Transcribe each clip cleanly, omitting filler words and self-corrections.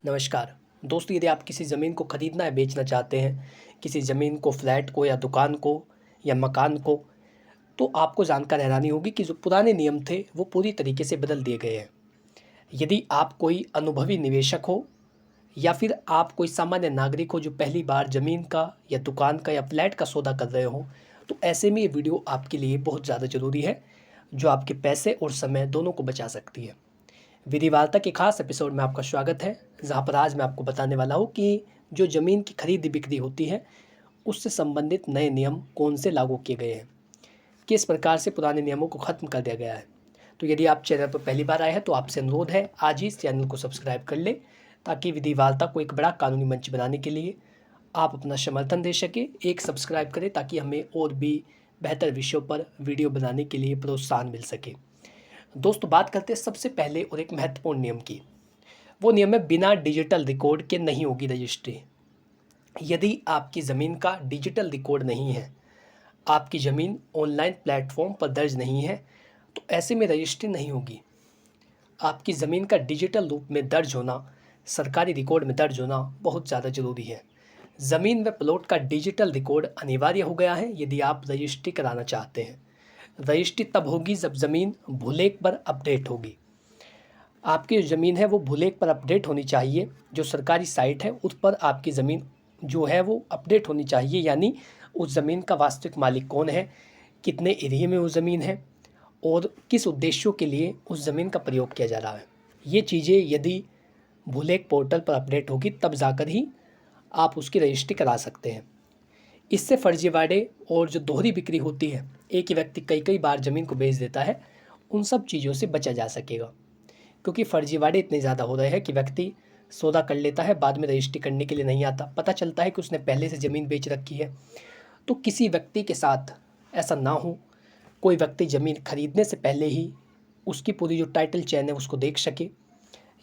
नमस्कार दोस्तों, यदि आप किसी ज़मीन को ख़रीदना या बेचना चाहते हैं, किसी ज़मीन को, फ्लैट को या दुकान को या मकान को, तो आपको जानकर हैरानी होगी कि जो पुराने नियम थे वो पूरी तरीके से बदल दिए गए हैं। यदि आप कोई अनुभवी निवेशक हो या फिर आप कोई सामान्य नागरिक हो जो पहली बार ज़मीन का या दुकान का या फ्लैट का सौदा कर रहे हो, तो ऐसे में ये वीडियो आपके लिए बहुत ज़्यादा ज़रूरी है, जो आपके पैसे और समय दोनों को बचा सकती है। विधि वार्ता के खास एपिसोड में आपका स्वागत है, जहाँ पर आज मैं आपको बताने वाला हूँ कि जो ज़मीन की खरीद बिक्री होती है, उससे संबंधित नए नियम कौन से लागू किए गए हैं, किस प्रकार से पुराने नियमों को ख़त्म कर दिया गया है। तो यदि आप चैनल पर पहली बार आए हैं तो आपसे अनुरोध है, आज ही इस चैनल को सब्सक्राइब कर लें, ताकि विधि वार्ता को एक बड़ा कानूनी मंच बनाने के लिए आप अपना समर्थन दे सकें। एक सब्सक्राइब करें ताकि हमें और भी बेहतर विषयों पर वीडियो बनाने के लिए प्रोत्साहन मिल सके। दोस्तों, बात करते हैं सबसे पहले और एक महत्वपूर्ण नियम की। वो नियम है, बिना डिजिटल रिकॉर्ड के नहीं होगी रजिस्ट्री। यदि आपकी ज़मीन का डिजिटल रिकॉर्ड नहीं है, आपकी ज़मीन ऑनलाइन प्लेटफॉर्म पर दर्ज नहीं है, तो ऐसे में रजिस्ट्री नहीं होगी। आपकी ज़मीन का डिजिटल रूप में दर्ज होना, सरकारी रिकॉर्ड में दर्ज होना बहुत ज़्यादा ज़रूरी है। ज़मीन व प्लॉट का डिजिटल रिकॉर्ड अनिवार्य हो गया है यदि आप रजिस्ट्री कराना चाहते हैं। रजिस्ट्री तब होगी जब ज़मीन भूलेख पर अपडेट होगी। आपकी जो ज़मीन है वो भूलेख पर अपडेट होनी चाहिए। जो सरकारी साइट है उस पर आपकी ज़मीन जो है वो अपडेट होनी चाहिए, यानी उस ज़मीन का वास्तविक मालिक कौन है, कितने एरिया में वो ज़मीन है और किस उद्देश्यों के लिए उस ज़मीन का प्रयोग किया जा रहा है। ये चीज़ें यदि भूलेख पोर्टल पर अपडेट होगी तब जाकर ही आप उसकी रजिस्ट्री करा सकते हैं। इससे फर्जीवाड़े और जो दोहरी बिक्री होती है, एक ही व्यक्ति कई कई बार ज़मीन को बेच देता है, उन सब चीज़ों से बचा जा सकेगा। क्योंकि फर्जीवाड़े इतने ज़्यादा हो रहे हैं कि व्यक्ति सौदा कर लेता है, बाद में रजिस्ट्री करने के लिए नहीं आता, पता चलता है कि उसने पहले से ज़मीन बेच रखी है। तो किसी व्यक्ति के साथ ऐसा ना हो, कोई व्यक्ति ज़मीन खरीदने से पहले ही उसकी पूरी जो टाइटल चेन है उसको देख सके,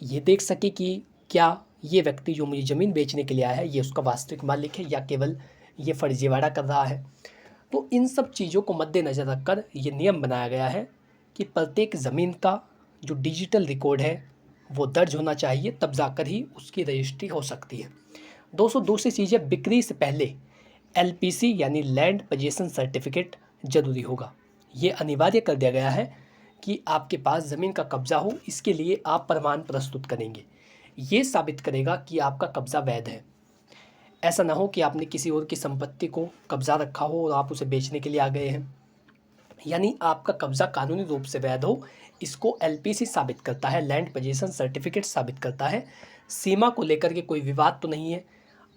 ये देख सके कि क्या ये व्यक्ति जो मुझे ज़मीन बेचने के लिए आया है ये उसका वास्तविक मालिक है या केवल ये फर्जीवाड़ा कर रहा है। तो इन सब चीज़ों को मद्देनज़र रखकर ये नियम बनाया गया है कि प्रत्येक ज़मीन का जो डिजिटल रिकॉर्ड है वो दर्ज होना चाहिए, तब जाकर ही उसकी रजिस्ट्री हो सकती है। दोस्तों, दूसरी चीज़ है, बिक्री से पहले एलपीसी यानी लैंड पोजीशन सर्टिफिकेट ज़रूरी होगा। ये अनिवार्य कर दिया गया है कि आपके पास ज़मीन का कब्ज़ा हो, इसके लिए आप प्रमाण प्रस्तुत करेंगे। ये साबित करेगा कि आपका कब्ज़ा वैध है। ऐसा ना हो कि आपने किसी और की संपत्ति को कब्ज़ा रखा हो और आप उसे बेचने के लिए आ गए हैं, यानी आपका कब्ज़ा कानूनी रूप से वैध हो। इसको एलपीसी साबित करता है, लैंड पोजीशन सर्टिफिकेट साबित करता है। सीमा को लेकर के कोई विवाद तो नहीं है,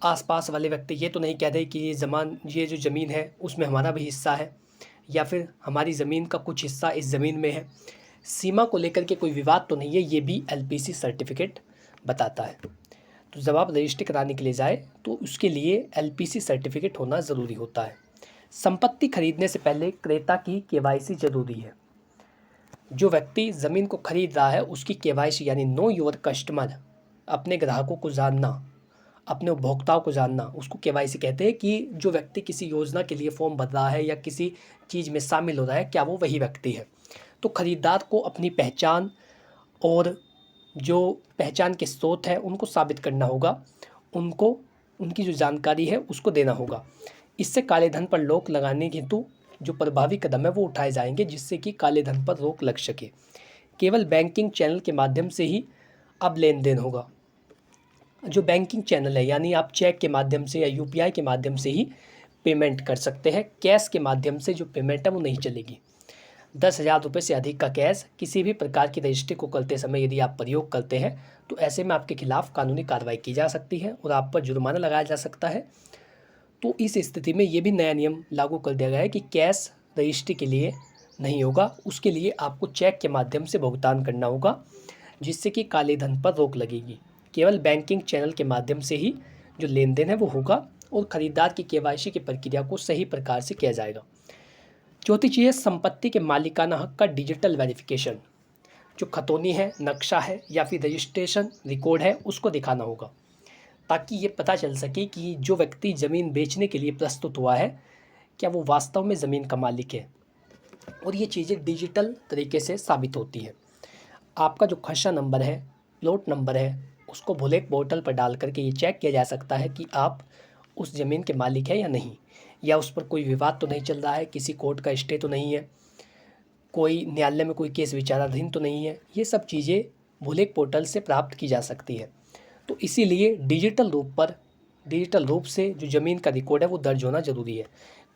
आसपास वाले व्यक्ति ये तो नहीं कह रहे कि ये जो ज़मीन है उसमें हमारा भी हिस्सा है या फिर हमारी ज़मीन का कुछ हिस्सा इस ज़मीन में है। सीमा को लेकर के कोई विवाद तो नहीं है, ये भी एलपीसी सर्टिफिकेट बताता है। तो जब आप रजिस्ट्री कराने के लिए जाए तो उसके लिए एलपीसी सर्टिफिकेट होना ज़रूरी होता है। संपत्ति खरीदने से पहले क्रेता की केवाईसी ज़रूरी है। जो व्यक्ति ज़मीन को खरीद रहा है उसकी केवाईसी यानी नो योर कस्टमर, अपने ग्राहकों को जानना, अपने उपभोक्ताओं को जानना, उसको केवाईसी कहते हैं। कि जो व्यक्ति किसी योजना के लिए फॉर्म भर रहा है या किसी चीज़ में शामिल हो रहा है, क्या वो वही व्यक्ति है। तो खरीदार को अपनी पहचान और जो पहचान के स्रोत हैं उनको साबित करना होगा, उनको उनकी जो जानकारी है उसको देना होगा। इससे काले धन पर रोक लगाने हेतु जो प्रभावी कदम है वो उठाए जाएंगे, जिससे कि काले धन पर रोक लग सके। केवल बैंकिंग चैनल के माध्यम से ही अब लेन देन होगा। जो बैंकिंग चैनल है, यानी आप चेक के माध्यम से या यूपीआई के माध्यम से ही पेमेंट कर सकते हैं। कैश के माध्यम से जो पेमेंट है वो नहीं चलेगी। 10,000 रुपये से अधिक का कैश किसी भी प्रकार की रजिस्ट्री को करते समय यदि आप प्रयोग करते हैं तो ऐसे में आपके खिलाफ कानूनी कार्रवाई की जा सकती है और आप पर जुर्माना लगाया जा सकता है। तो इस स्थिति में ये भी नया नियम लागू कर दिया गया है कि कैश रजिस्ट्री के लिए नहीं होगा, उसके लिए आपको चेक के माध्यम से भुगतान करना होगा, जिससे कि काले धन पर रोक लगेगी। केवल बैंकिंग चैनल के माध्यम से ही जो लेन देन है वो होगा और ख़रीदार की केवाईसी की प्रक्रिया को सही प्रकार से किया जाएगा। चौथी चीज़ है, संपत्ति के मालिकाना हक का डिजिटल वेरिफिकेशन। जो खतौनी है, नक्शा है या फिर रजिस्ट्रेशन रिकॉर्ड है उसको दिखाना होगा, ताकि ये पता चल सके कि जो व्यक्ति ज़मीन बेचने के लिए प्रस्तुत हुआ है क्या वो वास्तव में ज़मीन का मालिक है। और ये चीज़ें डिजिटल तरीके से साबित होती है। आपका जो खसरा नंबर है, प्लॉट नंबर है उसको ब्लैक पोर्टल पर डाल करके ये चेक किया जा सकता है कि आप उस ज़मीन के मालिक हैं या नहीं, या उस पर कोई विवाद तो नहीं चल रहा है, किसी कोर्ट का स्टे तो नहीं है, कोई न्यायालय में कोई केस विचाराधीन तो नहीं है। ये सब चीज़ें ब्लैक पोर्टल से प्राप्त की जा सकती है। तो इसीलिए डिजिटल रूप से जो ज़मीन का रिकॉर्ड है वो दर्ज होना ज़रूरी है।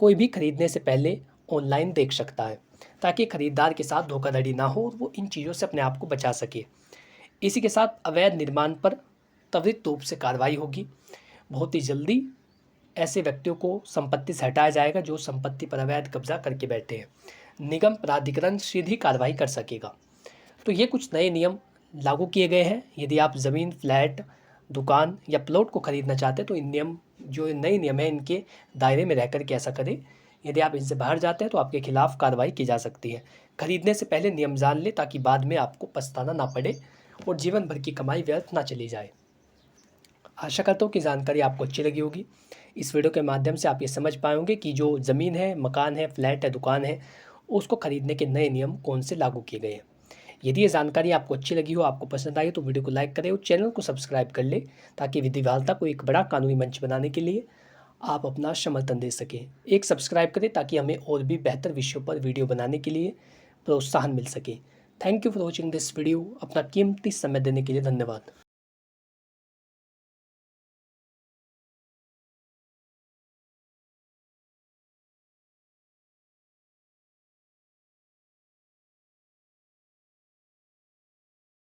कोई भी खरीदने से पहले ऑनलाइन देख सकता है, ताकि खरीदार के साथ धोखाधड़ी ना हो और वो इन चीज़ों से अपने आप को बचा सके। इसी के साथ अवैध निर्माण पर त्वरित रूप से कार्रवाई होगी। बहुत ही जल्दी ऐसे व्यक्तियों को संपत्ति से हटाया जाएगा जो संपत्ति पर अवैध कब्जा करके बैठे हैं। निगम प्राधिकरण सीधी कार्रवाई कर सकेगा। तो ये कुछ नए नियम लागू किए गए हैं। यदि आप ज़मीन, फ्लैट, दुकान या प्लॉट को खरीदना चाहते हैं तो इन नियम, जो नए नियम हैं, इनके दायरे में रहकर के ऐसा करें। यदि आप इनसे बाहर जाते हैं तो आपके खिलाफ़ कार्रवाई की जा सकती है। खरीदने से पहले नियम जान लें, ताकि बाद में आपको पछताना ना पड़े और जीवन भर की कमाई व्यर्थ ना चली जाए। आशा करता हूँ कि जानकारी आपको अच्छी लगी होगी। इस वीडियो के माध्यम से आप ये समझ पाए होंगे कि जो ज़मीन है, मकान है, फ्लैट है, दुकान है, उसको खरीदने के नए नियम कौन से लागू किए गए हैं। यदि ये जानकारी आपको अच्छी लगी हो, आपको पसंद आई हो, तो वीडियो को लाइक करें और चैनल को सब्सक्राइब कर ले, ताकि विधिवालता को एक बड़ा कानूनी मंच बनाने के लिए आप अपना समर्थन दे सकें। एक सब्सक्राइब करें ताकि हमें और भी बेहतर विषयों पर वीडियो बनाने के लिए प्रोत्साहन मिल सके। Thank you for watching this video. अपना कीमती समय देने के लिए धन्यवाद।